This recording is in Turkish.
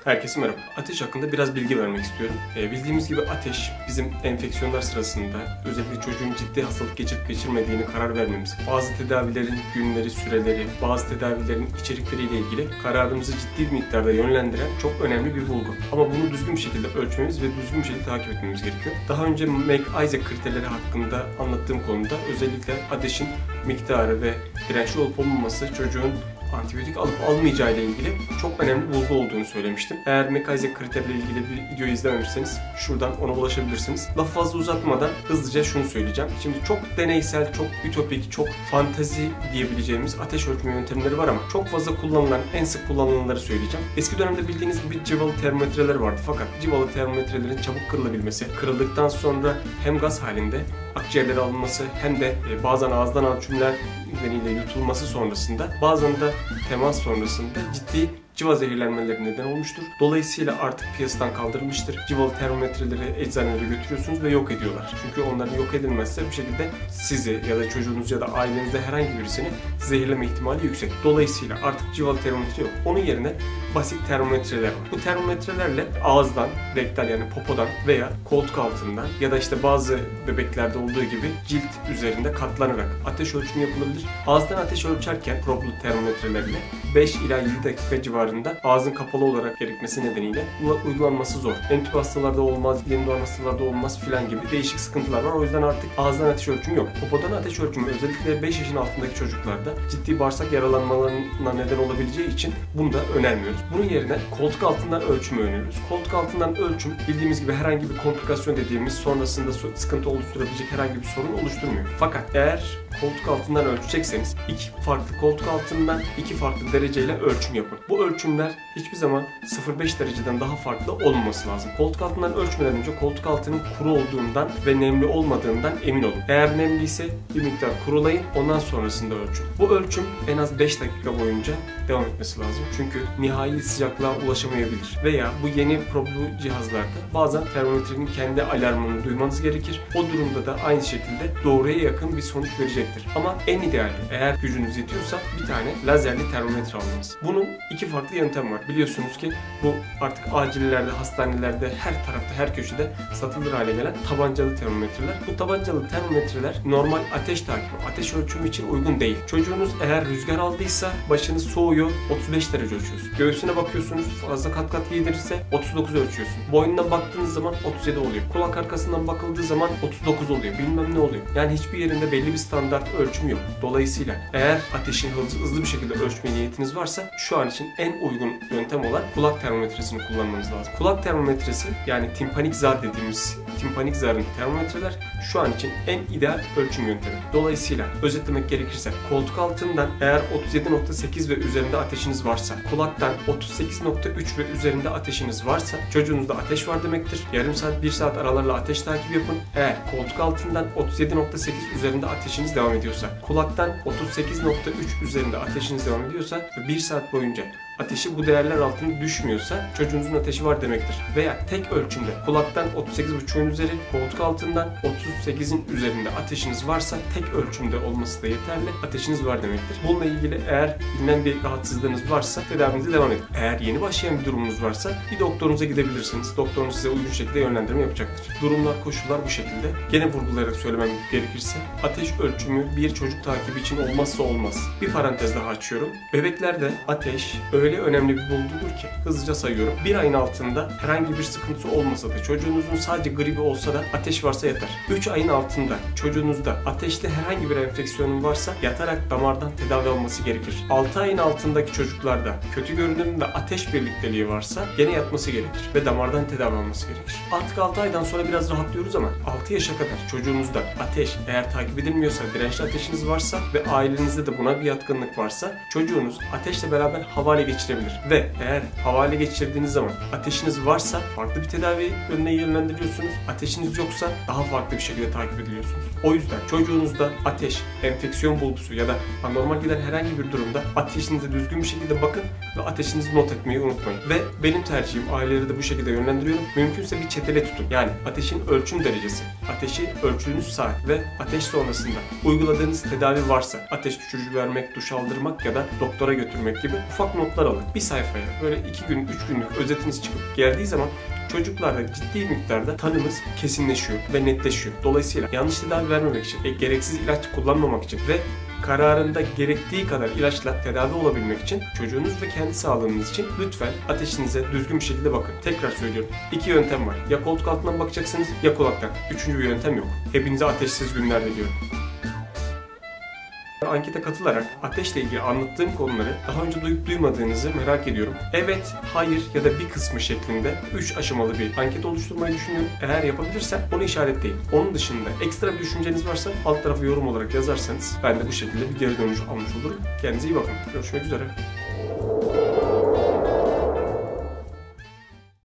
Herkese merhaba. Ateş hakkında biraz bilgi vermek istiyorum. Bildiğimiz gibi ateş bizim enfeksiyonlar sırasında özellikle çocuğun ciddi hastalık geçirip geçirmediğini karar vermemiz, bazı tedavilerin günleri, süreleri, bazı tedavilerin içerikleriyle ilgili kararımızı ciddi bir miktarda yönlendiren çok önemli bir bulgu. Ama bunu düzgün bir şekilde ölçmemiz ve düzgün bir şekilde takip etmemiz gerekiyor. Daha önce Mac-Isaac kriterleri hakkında anlattığım konuda özellikle ateşin miktarı ve dirençli olup olmaması çocuğun antibiyotik alıp almayacağı ile ilgili çok önemli bulgu olduğunu söylemiştim. Eğer Mac-Isaac kriterle ilgili bir videoyu izlememişseniz şuradan ona ulaşabilirsiniz. Lafı fazla uzatmadan hızlıca şunu söyleyeceğim. Şimdi çok deneysel, çok ütopik, çok fantazi diyebileceğimiz ateş ölçme yöntemleri var ama çok fazla kullanılan, en sık kullanılanları söyleyeceğim. Eski dönemde bildiğiniz gibi cıvalı termometreler vardı fakat cıvalı termometrelerin çabuk kırılabilmesi, kırıldıktan sonra hem gaz halinde akciğerlere alınması hem de bazen ağızdan ölçümler nedeniyle yutulması sonrasında bazen de temas sonrasında ciddi cıva zehirlenmeleri neden olmuştur. Dolayısıyla artık piyasadan kaldırılmıştır. Cıvalı termometreleri eczanelere götürüyorsunuz ve yok ediyorlar. Çünkü onların yok edilmezse bir şekilde sizi ya da çocuğunuz ya da ailenizde herhangi birisini zehirleme ihtimali yüksek. Dolayısıyla artık cıvalı termometre yok. Onun yerine basit termometreler var. Bu termometrelerle ağızdan, rektal yani popodan veya koltuk altından ya da işte bazı bebeklerde olduğu gibi cilt üzerinde katlanarak ateş ölçümü yapılabilir. Ağızdan ateş ölçerken proplu termometrelerle 5 ila 7 dakika civarında ağzın kapalı olarak gerekmesi nedeniyle uygulanması zor. Entüb hastalarda olmaz, yeni doğan hastalarda olmaz filan gibi değişik sıkıntılar var. O yüzden artık ağızdan ateş ölçümü yok. Popodan ateş ölçümü özellikle 5 yaşın altındaki çocuklarda ciddi bağırsak yaralanmalarına neden olabileceği için bunu da önermiyoruz. Bunun yerine koltuk altından ölçümü öneriyoruz. Koltuk altından ölçüm bildiğimiz gibi herhangi bir komplikasyon dediğimiz sonrasında sıkıntı oluşturabilecek herhangi bir sorun oluşturmuyor. Fakat eğer koltuk altından ölçecekseniz iki farklı koltuk altından iki farklı dereceyle ölçüm yapın. Bu ölçümler hiçbir zaman 0,5 dereceden daha farklı olmaması lazım. Koltuk altından ölçmeden önce koltuk altının kuru olduğundan ve nemli olmadığından emin olun. Eğer nemliyse bir miktar kurulayın, ondan sonrasında ölçün. Bu ölçüm en az 5 dakika boyunca devam etmesi lazım. Çünkü nihai sıcaklığa ulaşamayabilir. Veya bu yeni problu cihazlarda bazen termometrenin kendi alarmını duymanız gerekir. O durumda da aynı şekilde doğruya yakın bir sonuç verecektir. Ama en ideali eğer gücünüz yetiyorsa bir tane lazerli termometre almanız. Bunun iki farklı yöntem var. Biliyorsunuz ki bu artık acillerde, hastanelerde, her tarafta, her köşede satılır hale gelen tabancalı termometreler. Bu tabancalı termometreler normal ateş takibi, ateş ölçümü için uygun değil. Çocuğunuz eğer rüzgar aldıysa başınız soğuyor, 35 derece ölçüyorsunuz. Göğsüne bakıyorsunuz, fazla kat kat giydirirse 39 ölçüyorsun. Boynundan baktığınız zaman 37 oluyor. Kulak arkasından bakıldığı zaman 39 oluyor. Bilmem ne oluyor. Yani hiçbir yerinde belli bir standart ölçüm yok. Dolayısıyla eğer ateşi hızlı bir şekilde ölçme niyetiniz varsa şu an için en uygun yöntem olan kulak termometresini kullanmanız lazım. Kulak termometresi yani timpanik zar dediğimiz timpanik zarın termometreler şu an için en ideal ölçüm yöntemi. Dolayısıyla özetlemek gerekirse koltuk altından eğer 37,8 ve üzerinde ateşiniz varsa, kulaktan 38,3 ve üzerinde ateşiniz varsa çocuğunuzda ateş var demektir. Yarım saat 1 saat aralarla ateş takibi yapın. Eğer koltuk altından 37,8 üzerinde ateşiniz devam ediyorsa, kulaktan 38,3 üzerinde ateşiniz devam ediyorsa ve 1 saat boyunca ateşi bu değerler altında düşmüyorsa çocuğunuzun ateşi var demektir. Veya tek ölçümde kulaktan 38,5'ün üzeri, koltuk altından 38'in üzerinde ateşiniz varsa tek ölçümde olması da yeterli. Ateşiniz var demektir. Bununla ilgili eğer bilinen bir rahatsızlığınız varsa tedavinize devam edin. Eğer yeni başlayan bir durumunuz varsa bir doktorunuza gidebilirsiniz. Doktorunuz size uygun şekilde yönlendirme yapacaktır. Durumlar, koşullar bu şekilde. Gene vurgulayarak söylemem gerekirse ateş ölçümü bir çocuk takibi için olmazsa olmaz. Bir parantez daha açıyorum. Bebeklerde ateş öyle önemli bir bulgudur ki hızlıca sayıyorum. Bir ayın altında herhangi bir sıkıntısı olmasa da çocuğunuzun sadece gribi olsa da ateş varsa yeter. 3 ayın altında çocuğunuzda ateşli herhangi bir enfeksiyonun varsa yatarak damardan tedavi alması gerekir. 6 ayın altındaki çocuklarda kötü görünüm ve ateş birlikteliği varsa gene yatması gerekir ve damardan tedavi alması gerekir. Artık 6 aydan sonra biraz rahatlıyoruz ama 6 yaşa kadar çocuğunuzda ateş eğer takip edilmiyorsa, dirençli ateşiniz varsa ve ailenizde de buna bir yatkınlık varsa çocuğunuz ateşle beraber havale geçirebilir. Ve eğer havale geçirdiğiniz zaman ateşiniz varsa farklı bir tedavi yönüne yönlendiriyorsunuz. Ateşiniz yoksa daha farklı bir şekilde takip ediliyorsunuz. O yüzden çocuğunuzda ateş, enfeksiyon bulgusu ya da anormal giden herhangi bir durumda ateşinize düzgün bir şekilde bakın ve ateşinizi not etmeyi unutmayın. Ve benim tercihim aileleri de bu şekilde yönlendiriyorum. Mümkünse bir çetele tutun. Yani ateşin ölçüm derecesi, ateşi ölçtüğünüz saat ve ateş sonrasında uyguladığınız tedavi varsa ateş düşürücü vermek, duş aldırmak ya da doktora götürmek gibi ufak notlar numaralı bir sayfaya böyle 2 gün, 3 günlük özetiniz çıkıp geldiği zaman çocuklarda ciddi miktarda tanımız kesinleşiyor ve netleşiyor. Dolayısıyla yanlış tedavi vermemek için, gereksiz ilaç kullanmamak için ve kararında gerektiği kadar ilaçla tedavi olabilmek için, çocuğunuz ve kendi sağlığınız için lütfen ateşinize düzgün bir şekilde bakın. Tekrar söylüyorum. 2 yöntem var. Ya koltuk altından bakacaksınız ya kulaktan. Üçüncü bir yöntem yok. Hepinize ateşsiz günler diliyorum. Ankete katılarak ateşle ilgili anlattığım konuları daha önce duyup duymadığınızı merak ediyorum. Evet, hayır ya da bir kısmı şeklinde 3 aşamalı bir anket oluşturmayı düşünüyorum. Eğer yapabilirsem onu işaretleyin. Onun dışında ekstra bir düşünceniz varsa alt tarafa yorum olarak yazarsanız ben de bu şekilde bir geri dönüş almış olurum. Kendinize iyi bakın. Görüşmek üzere.